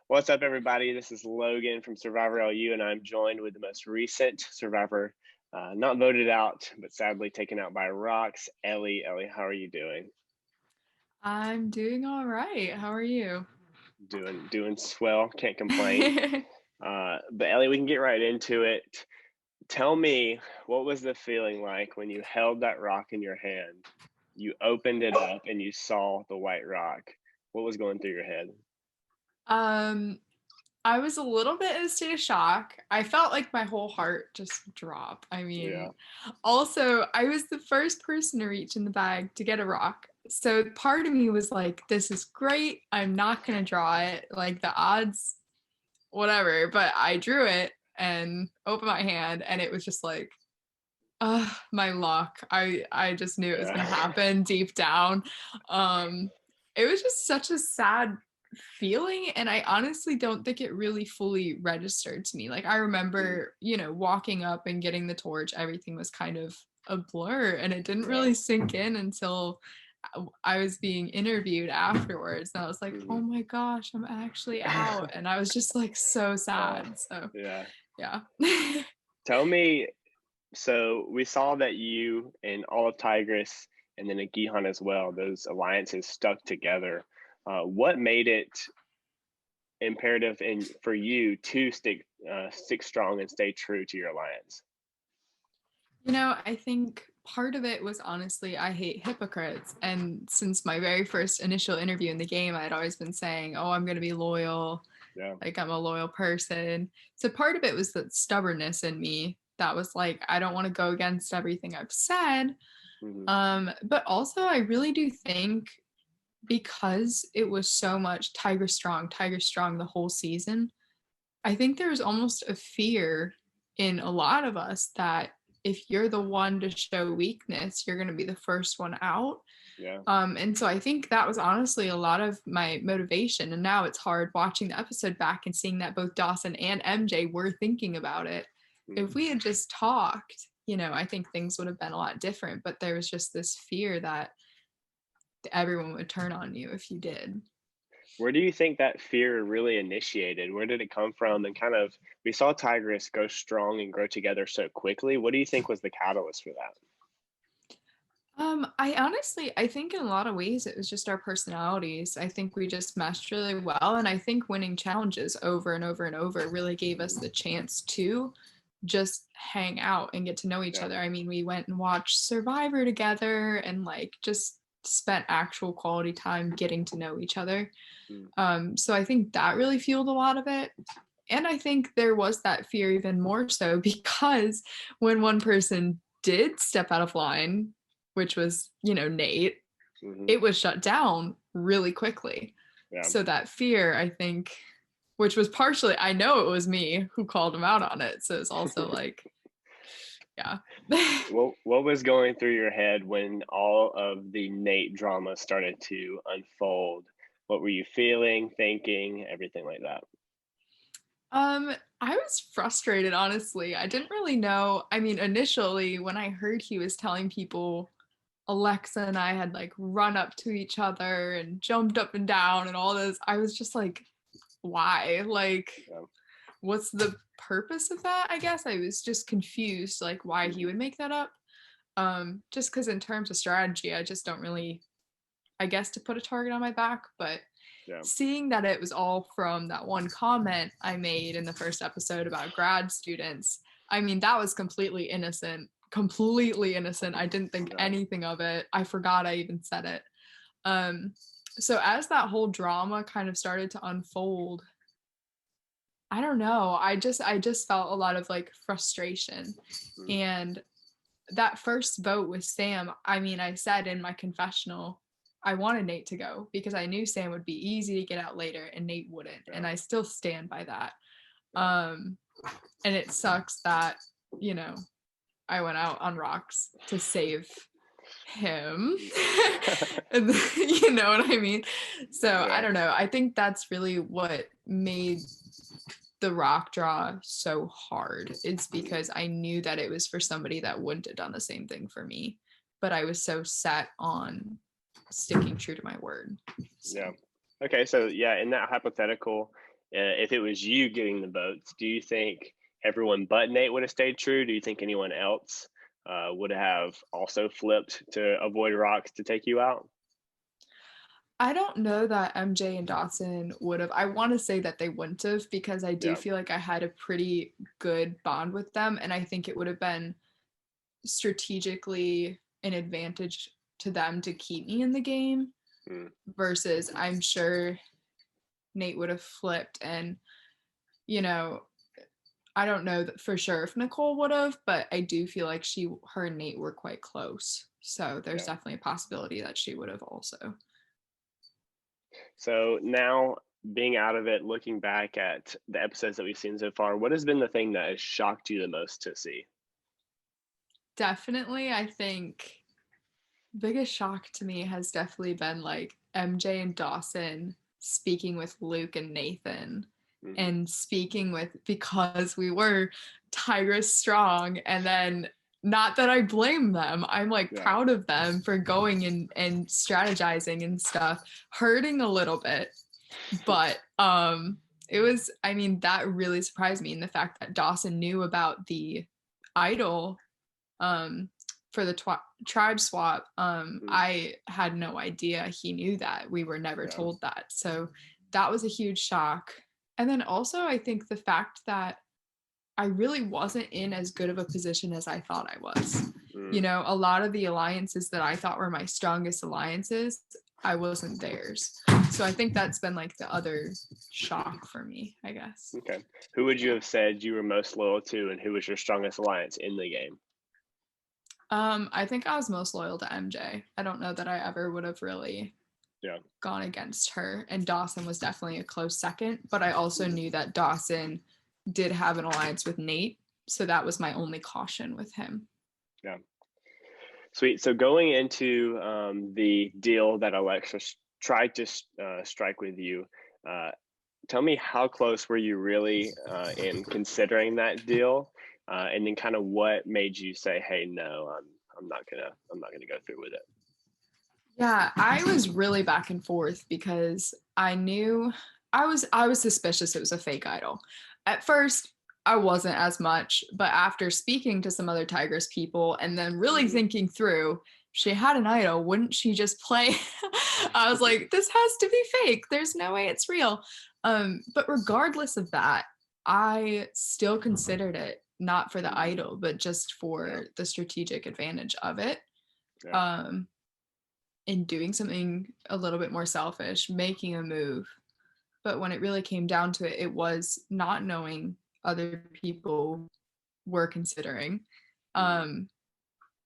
What's up, everybody? This is Logan from Survivor LU, and I'm joined with the most recent Survivor, not voted out, but sadly taken out by Rocks. Ellie, how are you doing? I'm doing all right. How are you? Doing swell. Can't complain. But Ellie, we can get right into it. Tell me, what was the feeling like when you held that rock in your hand? You opened it up and you saw the white rock. What was going through your head? um, I was a little bit in a state of shock. I felt like my whole heart just drop. Yeah. Also, I was the first person to reach in the bag to get a rock. So part of me was like, this is great. I'm not going to draw it. Like the odds, whatever. But I drew it and opened my hand, and it was just like, my luck. I just knew it was gonna Yeah. happen deep down. Um, it was just such a sad feeling, and I honestly don't think it really fully registered to me. Like I remember, walking up and getting the torch, everything was kind of a blur, and it didn't Yeah. really sink in until I was being interviewed afterwards, and I was like, "Oh Mhm. my gosh, I'm actually out," and I was just like so Oh, sad. So yeah. yeah. Tell me, so we saw that you and all of Tigris and then a Gihan as well, those alliances stuck together. What made it imperative for you to stick strong and stay true to your alliance? I think part of it was honestly, I hate hypocrites. And since my very first initial interview in the game, I had always been saying, oh, I'm going to be loyal. Yeah. Like, I'm a loyal person. So part of it was that stubbornness in me that was like, I don't want to go against everything I've said. Hmm. But also, I really do think because it was so much Tiger Strong the whole season, I think there was almost a fear in a lot of us that if you're the one to show weakness, you're going to be the first one out. Yeah. And so I think that was honestly a lot of my motivation. And now it's hard watching the episode back and seeing that both Dawson and MJ were thinking about it. If Hmm. we had just talked, I think things would have been a lot different. But there was just this fear that everyone would turn on you if you did. Where do you think that fear really initiated? Where did it come from? And kind of, we saw Tigris go strong and grow together so quickly. What do you think was the catalyst for that? I think in a lot of ways it was just our personalities. I think we just meshed really well. And I think winning challenges over and over and over really gave us Hmm. the chance to just hang out and get to know each Yeah. other. I mean, we went and watched Survivor together and like just spent actual quality time getting to know each other. Mm. So I think that really fueled a lot of it. And I think there was that fear even more so because when one person did step out of line, which was, Nate, Hmm. it was shut down really quickly. Yeah. So that fear, I think, which was partially, I know it was me who called him out on it. So it's also like, yeah. What was going through your head when all of the Nate drama started to unfold? What were you feeling, thinking, everything like that? I was frustrated, honestly. I didn't really know. I mean, initially, when I heard he was telling people Alexa and I had like run up to each other and jumped up and down and all this, I was just like, why? Like, Yeah. what's the purpose of that? I guess I was just confused, like, why he Hmm. would make that up. Just because in terms of strategy, I just don't really, I guess, to put a target on my back, but Yeah. seeing that it was all from that one comment I made in the first episode about grad students, I mean, that was completely innocent. Completely innocent. I didn't think Yeah. anything of it. I forgot I even said it. Um, so as that whole drama kind of started to unfold, I don't know. I just felt a lot of like frustration. Mm. And that first vote with Sam, I mean, I said in my confessional, I wanted Nate to go because I knew Sam would be easy to get out later and Nate wouldn't. Yeah. And I still stand by that. Yeah. Um, and it sucks that, you know, I went out on rocks to save him. And, you know what I mean? So I Yeah. don't know. I think that's really what made the rock draw so hard. It's because I knew that it was for somebody that wouldn't have done the same thing for me. But I was so set on sticking true to my word. Yeah. So Okay. So, yeah, in that hypothetical, if it was you getting the votes, do you think everyone but Nate would have stayed true? Do you think anyone else would have also flipped to avoid rocks to take you out? I don't know that MJ and Dawson would have. I want to say that they wouldn't have because I do Yeah. feel like I had a pretty good bond with them. And I think it would have been strategically an advantage to them to keep me in the game versus I'm sure Nate would have flipped. And, you know, I don't know that for sure if Nicole would have, but I do feel like her and Nate were quite close. So there's definitely a possibility that she would have also. So now, being out of it, looking back at the episodes that we've seen so far, what has been the thing that has shocked you the most to see? Definitely, I think biggest shock to me has definitely been like MJ and Dawson speaking with Luke and Nathan and speaking with, because we were Tigress strong, and then not that I blame them, I'm like proud of them for going and strategizing and stuff, hurting a little bit, but it was, I mean, that really surprised me, and the fact that Dawson knew about the idol for the tribe swap. I had no idea he knew that. We were never told that. So that was a huge shock. And then also I think the fact that I really wasn't in as good of a position as I thought I was. You know, a lot of the alliances that I thought were my strongest alliances, I wasn't theirs. So I think that's been like the other shock for me, I guess. Okay. Who would you have said you were most loyal to, and who was your strongest alliance in the game? I think I was most loyal to MJ. I don't know that I ever would have really gone against her. And Dawson was definitely a close second, but I also knew that Dawson did have an alliance with Nate. So that was my only caution with him. Yeah. Sweet. So going into the deal that Alexa tried to strike with you, tell me how close were you really in considering that deal? And then kind of what made you say, hey, no, I'm not gonna go through with it. Yeah, I was really back and forth because I knew I was suspicious it was a fake idol. At first, I wasn't as much, but after speaking to some other Tigress people and then really thinking through, she had an idol, wouldn't she just play? I was like, this has to be fake. There's no way it's real. But regardless of that, I still considered it not for the idol, but just for the strategic advantage of it. In doing something a little bit more selfish, making a move. But when it really came down to it, it was not knowing other people were considering, and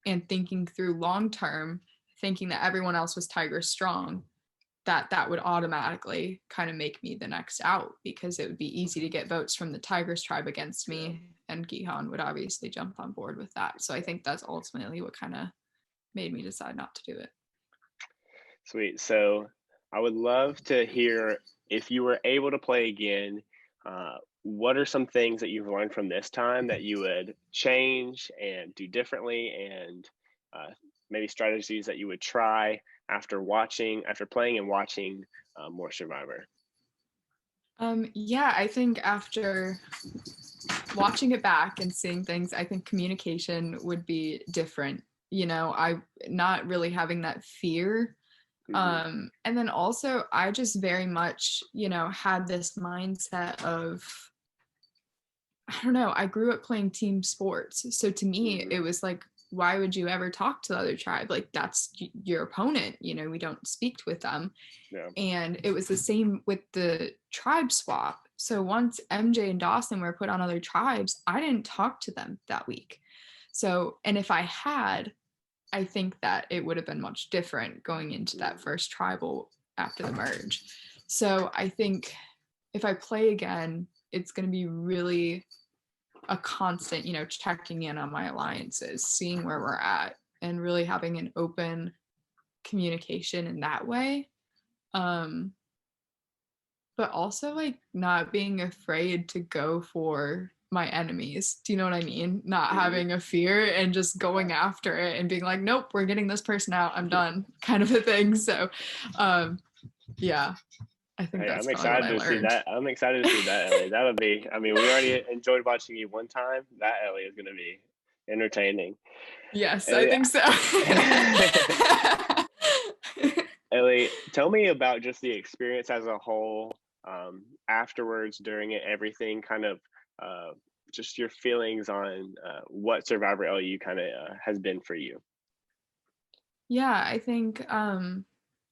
thinking through long term, thinking that everyone else was Tigress strong, that would automatically kind of make me the next out, because it would be easy to get votes from the Tigress tribe against me, and Gihan would obviously jump on board with that. So I think that's ultimately what kind of made me decide not to do it. Sweet. So I would love to hear, if you were able to play again, what are some things that you've learned from this time that you would change and do differently, and maybe strategies that you would try after playing and watching more Survivor? Yeah, I think after watching it back and seeing things, I think communication would be different. You know, I not really having that fear. And then also I just very much, you know, had this mindset of, I don't know, I grew up playing team sports. So to me, it was like, why would you ever talk to the other tribe? Like, that's your opponent, you know, we don't speak with them. And it was the same with the tribe swap. So once MJ and Dawson were put on other tribes, I didn't talk to them that week. So, and if I had, I think that it would have been much different going into that first tribal after the merge. So I think if I play again, it's going to be really a constant, you know, checking in on my alliances, seeing where we're at, and really having an open communication in that way. But also like not being afraid to go for my enemies. Do you know what I mean? Not having a fear and just going after it and being like, nope, we're getting this person out, I'm done, kind of a thing. So yeah, I think Hey, that's I'm probably what excited I to see learned. that. I'm excited to see that, Ellie. That'll be, I mean, we already enjoyed watching you one time. That Ellie is going to be entertaining. Yes, I Ellie, think so. Ellie, tell me about just the experience as a whole, afterwards, during it, everything kind of, uh, just your feelings on what Survivor LU kind of has been for you. Yeah, I think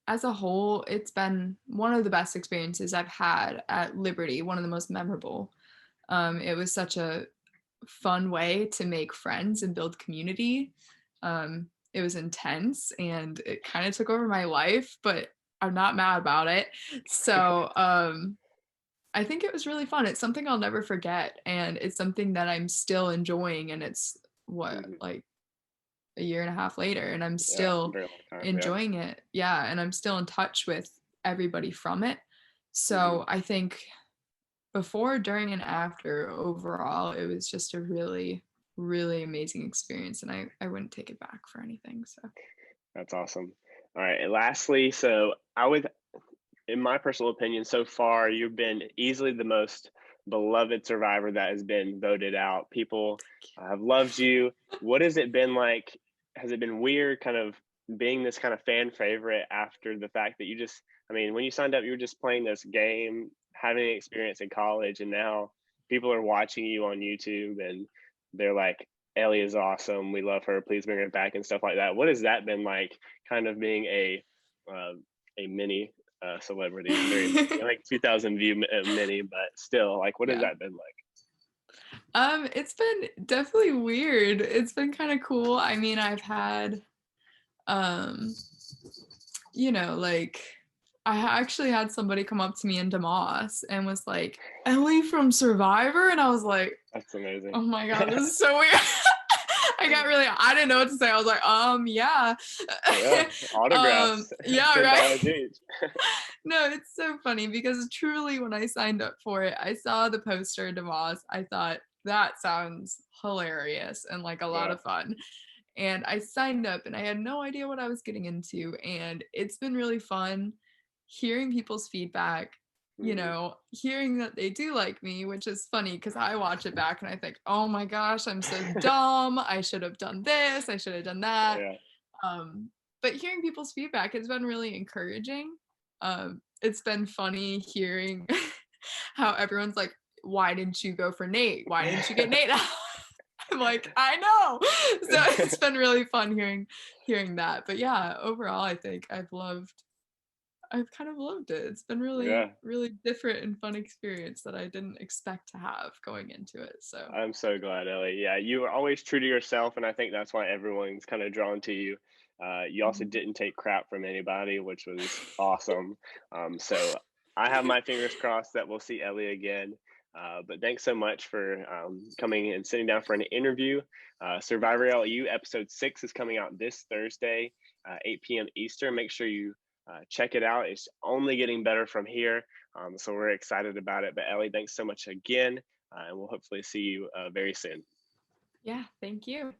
as a whole, it's been one of the best experiences I've had at Liberty, one of the most memorable. It was such a fun way to make friends and build community. It was intense and it kind of took over my life, but I'm not mad about it. So I think it was really fun. It's something I'll never forget, and it's something that I'm still enjoying. And it's what, Hmm. like a year and a half later, and I'm Yeah, still very long time. Yeah. enjoying it. Yeah, and I'm still in touch with everybody from it. Hmm. So I think before, during, and after, overall, it was just a really, really amazing experience, and I wouldn't take it back for anything. So That's awesome. All right. And lastly, so I would, in my personal opinion, so far, you've been easily the most beloved survivor that has been voted out. People have loved you. What has it been like? Has it been weird kind of being this kind of fan favorite after the fact that you just, I mean, when you signed up, you were just playing this game, having an experience in college, and now people are watching you on YouTube and they're like, Ellie is awesome. We love her. Please bring her back and stuff like that. What has that been like, kind of being uh, a mini celebrity, very mini, like 2,000 view mini, but still, like, what has yeah. that been like? It's been definitely weird. It's been kind of cool. I mean, I've had um like actually had somebody come up to me in DeMoss and was like, Ellie from Survivor? And I was like, That's amazing. oh my God, this is so weird. I didn't know what to say. I was like, yeah. Yeah, autographs, Yeah, $10 right. each. No, it's so funny because truly when I signed up for it, I saw the poster in DeMoss. I thought that sounds hilarious and like a lot Yeah. of fun. And I signed up and I had no idea what I was getting into. And it's been really fun hearing people's feedback, Mhm. hearing that they do like me, which is funny because I watch it back and I think, oh my gosh, I'm so dumb. I should have done this. I should have done that. Yeah. Um, but hearing people's feedback has been really encouraging. It's been funny hearing how everyone's like, why didn't you go for Nate? Why didn't you get Nate out? I'm like, I know. So it's been really fun hearing that. But yeah, overall, I think I've kind of loved it. It's been really, Yeah. really different and fun experience that I didn't expect to have going into it. So I'm so glad, Ellie. Yeah, you were always true to yourself, and I think that's why everyone's kind of drawn to you. You also mhm. didn't take crap from anybody, which was awesome. So I have my fingers crossed that we'll see Ellie again. But thanks so much for coming and sitting down for an interview. Survivor LU episode 6 is coming out this Thursday, 8 p.m. Eastern. Make sure you check it out. It's only getting better from here. So we're excited about it. But Ellie, thanks so much again, and we'll hopefully see you very soon. Yeah, thank you.